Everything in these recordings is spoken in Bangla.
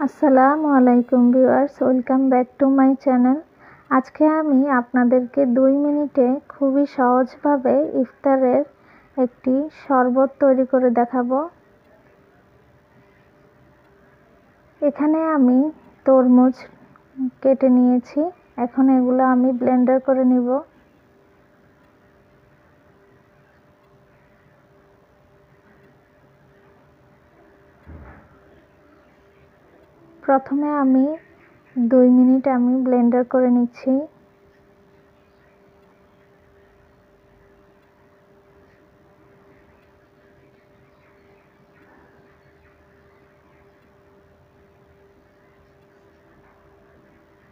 আসসালামু আলাইকুম viewers, welcome back to my channel. আজকে আমি আপনাদেরকে 2 মিনিটে খুবই সহজভাবে ইফতারের একটি শরবত তৈরি করে দেখাবো। এখানে আমি তরমুজ কেটে নিয়েছি, এখন এগুলো আমি ব্লেন্ডার করে নিব। প্রথমে আমি 2 মিনিট ব্লেন্ডার করে নিচ্ছি।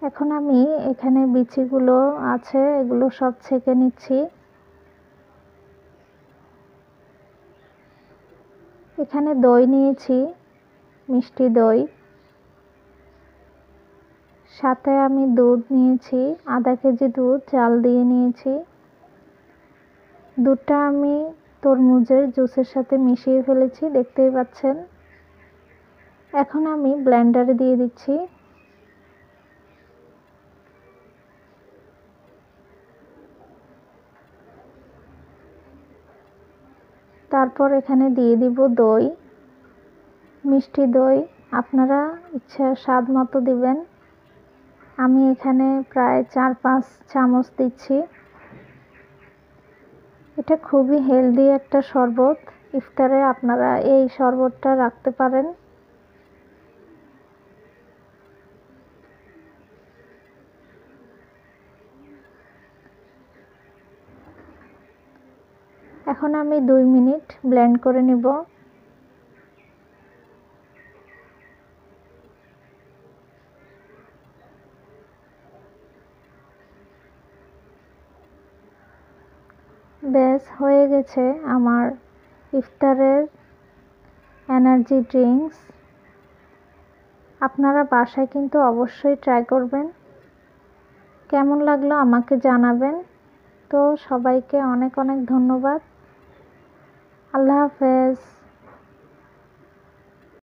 এখন আমি এখানে বিচিগুলো আছে এগুলো সব ছেঁকে নিচ্ছি। এখানে দই নিয়েছি, মিষ্টি দই, সাথে আমি দুধ নিয়েছি, আধা কেজি দুধ জাল দিয়ে নিয়েছি। দুধটা আমি তরমুজের জুসের সাথে মিশিয়ে ফেলেছি, দেখতেই পাচ্ছেন। এখন আমি ব্লেন্ডারে দিয়ে দিচ্ছি। তারপর এখানে দিয়ে দিব দই, মিষ্টি দই আপনারা ইচ্ছা স্বাদ মতো দিবেন। আমি এখানে প্রায় 4-5 চামচ দিচ্ছি। এটা খুবই হেলদি একটা শরবত, ইফতারে আপনারা এই শরবতটা রাখতে পারেন। এখন আমি 2 মিনিট ব্লেন্ড করে নিব। ব্যাস হয়ে গেছে আমার ইফতারের এনার্জি ড্রিঙ্কস। আপনারা বাসায় কিন্তু অবশ্যই ট্রাই করবেন। কেমন লাগলো আমাকে জানাবেন। তো সবাইকে অনেক অনেক ধন্যবাদ। আল্লাহ হাফেজ।